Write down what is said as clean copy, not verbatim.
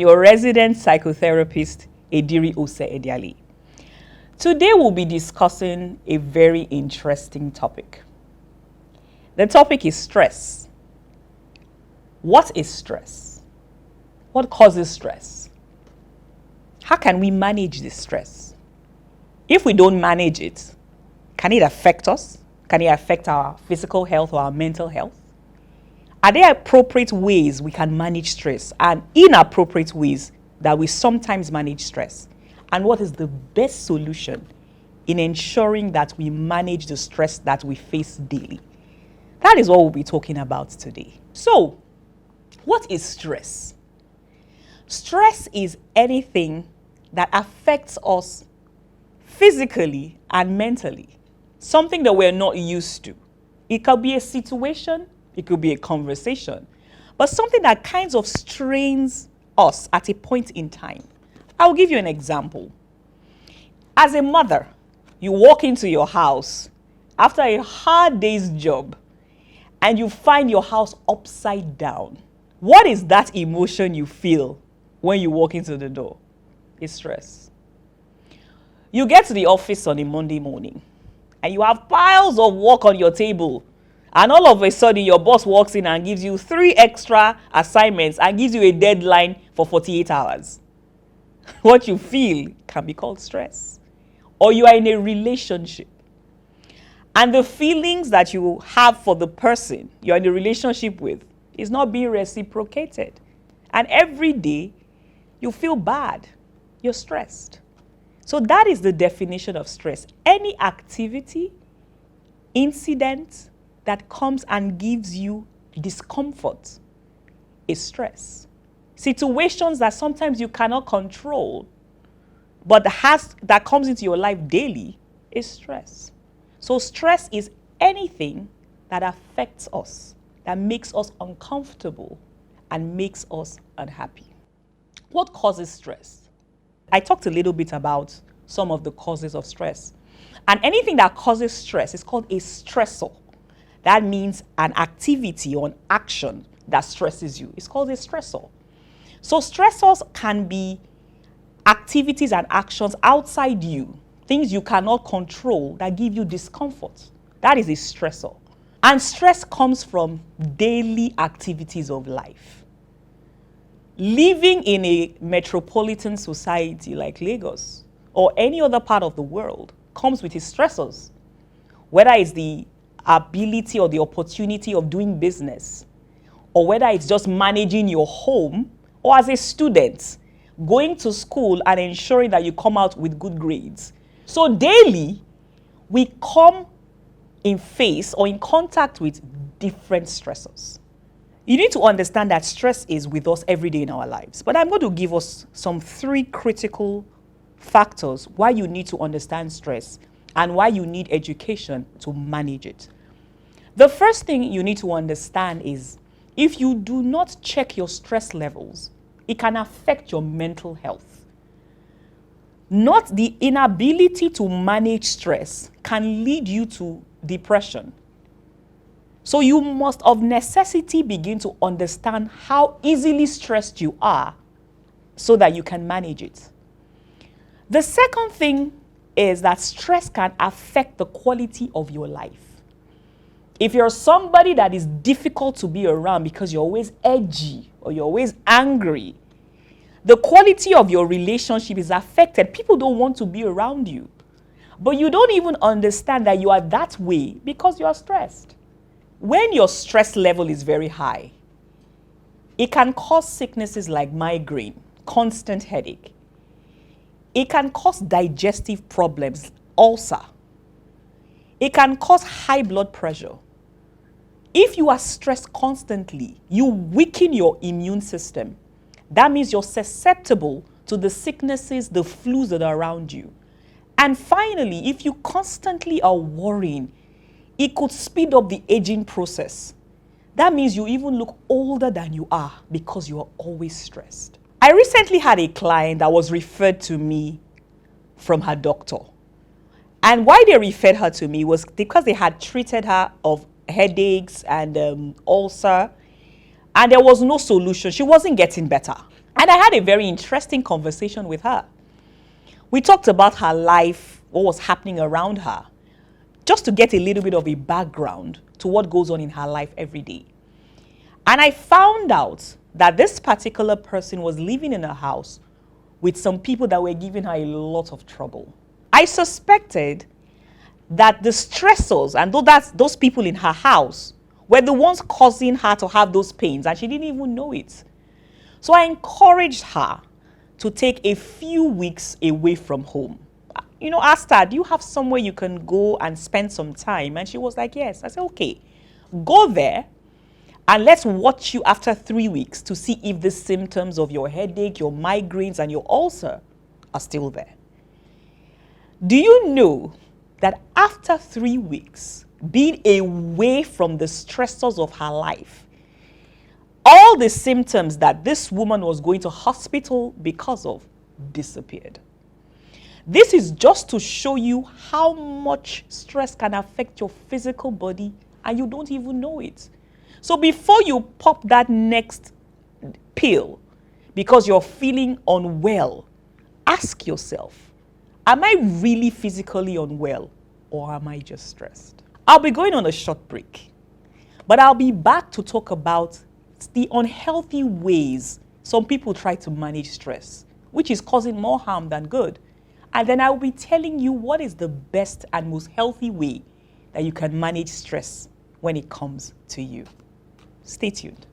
your resident psychotherapist, Ediri Ose Ediali. Today we'll be discussing a very interesting topic. The topic is stress. What is stress? What causes stress? How can we manage this stress? If we don't manage it, can it affect us? Can it affect our physical health or our mental health? Are there appropriate ways we can manage stress and inappropriate ways that we sometimes manage stress? And what is the best solution in ensuring that we manage the stress that we face daily? That is what we'll be talking about today. So, what is stress? Stress is anything that affects us physically and mentally. Something that we're not used to. It could be a situation, it could be a conversation, but something that kind of strains us at a point in time. I'll give you an example. As a mother, you walk into your house after a hard day's job and you find your house upside down. What is that emotion you feel when you walk into the door? It's stress. You get to the office on a Monday morning and you have piles of work on your table. And all of a sudden, your boss walks in and gives you 3 extra assignments and gives you a deadline for 48 hours. What you feel can be called stress. Or you are in a relationship. And the feelings that you have for the person you're in a relationship with is not being reciprocated. And every day, you feel bad. You're stressed. So that is the definition of stress. Any activity, incident, that comes and gives you discomfort is stress. Situations that sometimes you cannot control, but that comes into your life daily is stress. So stress is anything that affects us, that makes us uncomfortable and makes us unhappy. What causes stress? I talked a little bit about some of the causes of stress. And anything that causes stress is called a stressor. That means an activity or an action that stresses you. It's called a stressor. So stressors can be activities and actions outside you, things you cannot control that give you discomfort. That is a stressor. And stress comes from daily activities of life. Living in a metropolitan society like Lagos or any other part of the world comes with its stressors, whether it's the ability or the opportunity of doing business, or whether it's just managing your home, or as a student, going to school and ensuring that you come out with good grades. So daily, we come in face or in contact with different stressors. You need to understand that stress is with us every day in our lives. But I'm going to give us some 3 critical factors why you need to understand stress and why you need education to manage it. The first thing you need to understand is if you do not check your stress levels, it can affect your mental health. Not the inability to manage stress can lead you to depression. So you must of necessity begin to understand how easily stressed you are so that you can manage it. The second thing is that stress can affect the quality of your life. If you're somebody that is difficult to be around because you're always edgy or you're always angry, the quality of your relationship is affected. People don't want to be around you. But you don't even understand that you are that way because you are stressed. When your stress level is very high, it can cause sicknesses like migraine, constant headache. It can cause digestive problems, ulcer. It can cause high blood pressure. If you are stressed constantly, you weaken your immune system. That means you're susceptible to the sicknesses, the flus that are around you. And finally, if you constantly are worrying, it could speed up the aging process. That means you even look older than you are because you are always stressed. I recently had a client that was referred to me from her doctor. And why they referred her to me was because they had treated her of headaches and ulcer, and there was no solution. She wasn't getting better. And I had a very interesting conversation with her. We talked about her life, what was happening around her, just to get a little bit of a background to what goes on in her life every day. And I found out that this particular person was living in a house with some people that were giving her a lot of trouble. I suspected that the stressors and those people in her house were the ones causing her to have those pains, and she didn't even know it. So I encouraged her to take a few weeks away from home. Asked her, do you have somewhere you can go and spend some time? And she was like, yes. I said, okay, go there and let's watch you after 3 weeks to see if the symptoms of your headache, your migraines, and your ulcer are still there. Do you know that after 3 weeks, being away from the stressors of her life, all the symptoms that this woman was going to hospital because of disappeared? This is just to show you how much stress can affect your physical body and you don't even know it. So before you pop that next pill because you're feeling unwell, ask yourself, am I really physically unwell or am I just stressed? I'll be going on a short break, but I'll be back to talk about the unhealthy ways some people try to manage stress, which is causing more harm than good. And then I will be telling you what is the best and most healthy way that you can manage stress when it comes to you. Stay tuned.